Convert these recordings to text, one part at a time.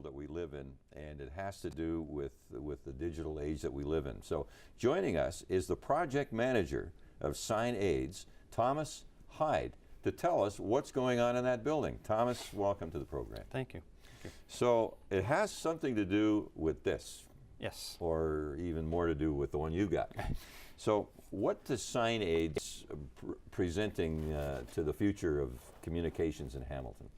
world that we live in, and it has to do with the digital age that we live in. So joining us is the project manager of Sign Aids, Thomas Hyde, to tell us what's going on in that building. Thomas, welcome to the program. Thank you. So it has something to do with this. Yes. Or even more to do with the one you got. So what does Sign Aids presenting to the future of communications in Hamilton?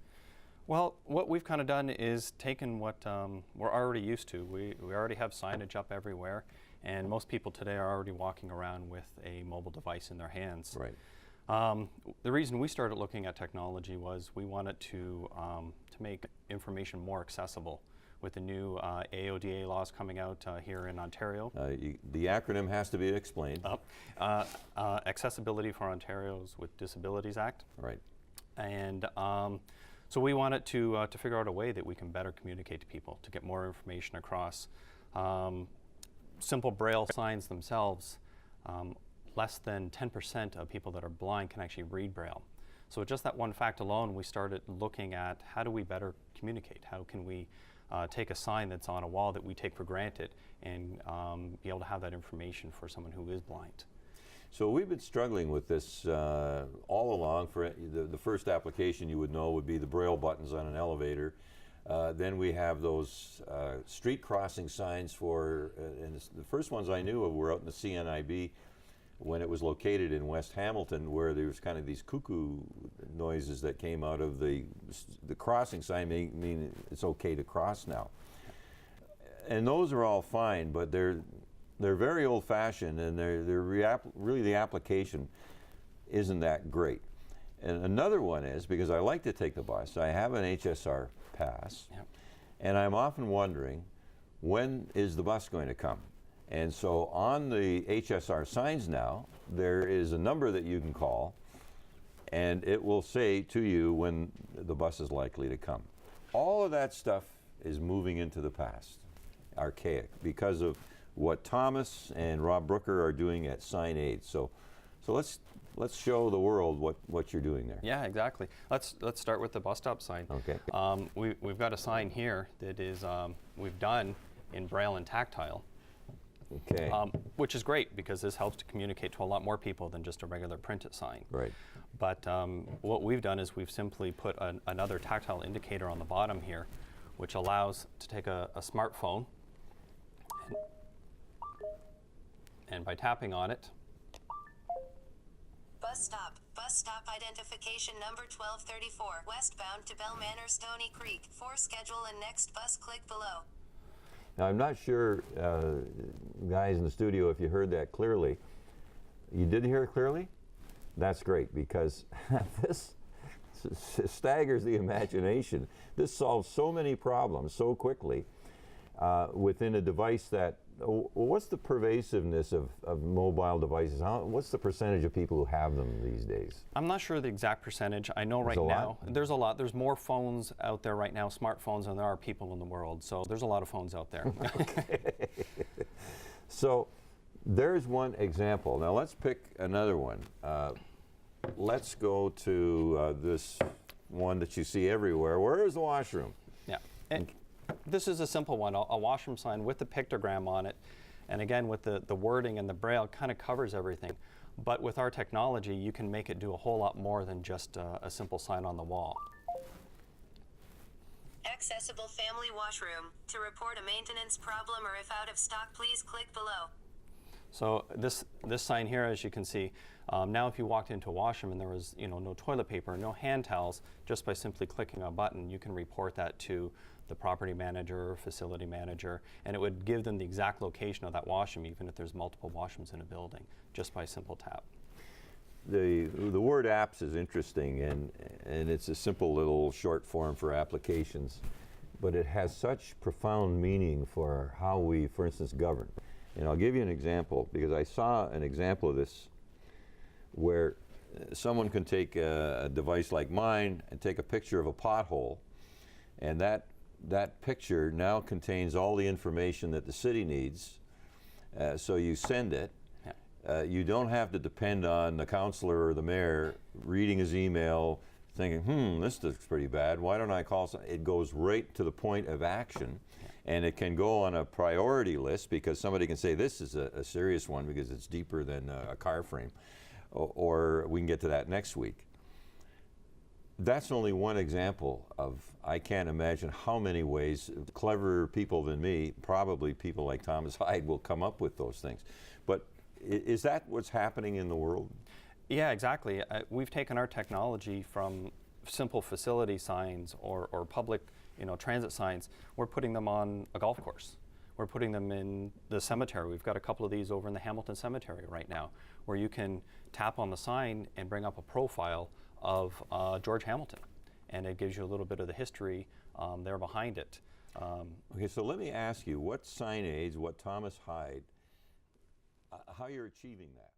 Well, what we've kind of done is taken what we're already used to. We already have signage up everywhere, and most people today are already walking around with a mobile device in their hands. Right. The reason we started looking at technology was we wanted to make information more accessible with the new AODA laws coming out here in Ontario. The acronym has to be explained. Accessibility for Ontario's with Disabilities Act. Right. And so we wanted to figure out a way that we can better communicate to people, to get more information across. Simple Braille signs themselves, less than 10% of people that are blind can actually read Braille. So just that one fact alone, we started looking at how do we better communicate? How can we take a sign that's on a wall that we take for granted and be able to have that information for someone who is blind? So we've been struggling with this all along. For the first application you would know would be the Braille buttons on an elevator. Then we have those street crossing signs for, and the first ones I knew of were out in the CNIB when it was located in West Hamilton, where there was kind of these cuckoo noises that came out of the crossing sign, mean it's okay to cross now. And those are all fine, but they're very old-fashioned, and really the application isn't that great. And another one is, because I like to take the bus, I have an HSR pass, yep. And I'm often wondering, when is the bus going to come? And so on the HSR signs now, there is a number that you can call, and it will say to you when the bus is likely to come. All of that stuff is moving into the past, archaic, because of what Thomas and Rob Brooker are doing at Sign Aids. So let's show the world what you're doing there. Yeah, exactly. Let's start with the bus stop sign. Okay. We've got a sign here that is we've done in Braille and tactile. Okay. Which is great because this helps to communicate to a lot more people than just a regular printed sign. Right. But what we've done is we've simply put another tactile indicator on the bottom here, which allows to take a smartphone and by tapping on it. Bus stop identification number 1234, westbound to Bell Manor, Stony Creek. For schedule and next bus, click below. Now, I'm not sure, guys in the studio, if you heard that clearly. You did hear it clearly? That's great, because this staggers the imagination. This solves so many problems so quickly within a device that, what's the pervasiveness of mobile devices? What's the percentage of people who have them these days? I'm not sure the exact percentage. I know right now there's a lot. There's more phones out there right now, smartphones, than there are people in the world. So there's a lot of phones out there. Okay. So there's one example. Now let's pick another one. Let's go to this one that you see everywhere. Where is the washroom? Yeah. And this is a simple one, a washroom sign with the pictogram on it. And again, with the wording and the Braille, kind of covers everything. But with our technology, you can make it do a whole lot more than just a simple sign on the wall. Accessible family washroom. To report a maintenance problem or if out of stock, please click below. So this sign here, as you can see, now if you walked into a washroom and there was no toilet paper, no hand towels, just by simply clicking a button, you can report that to the property manager or facility manager, and it would give them the exact location of that washroom, even if there's multiple washrooms in a building, just by a simple tap. The word apps is interesting, and it's a simple little short form for applications, but it has such profound meaning for how we, for instance, govern. And I'll give you an example, because I saw an example of this where someone can take a device like mine and take a picture of a pothole, and that picture now contains all the information that the city needs, so you send it. You don't have to depend on the councillor or the mayor reading his email, thinking, this looks pretty bad. Why don't I call it goes right to the point of action. And it can go on a priority list because somebody can say this is a serious one because it's deeper than a car frame. Or we can get to that next week. That's only one example of, I can't imagine how many ways cleverer people than me, probably people like Thomas Hyde, will come up with those things. But is that what's happening in the world? Yeah, exactly. We've taken our technology from simple facility signs or public transit signs. We're putting them on a golf course. We're putting them in the cemetery. We've got a couple of these over in the Hamilton Cemetery right now, where you can tap on the sign and bring up a profile of George Hamilton, and it gives you a little bit of the history there behind it. Okay, so let me ask you, what sign aids, what Thomas Hyde, how you're achieving that?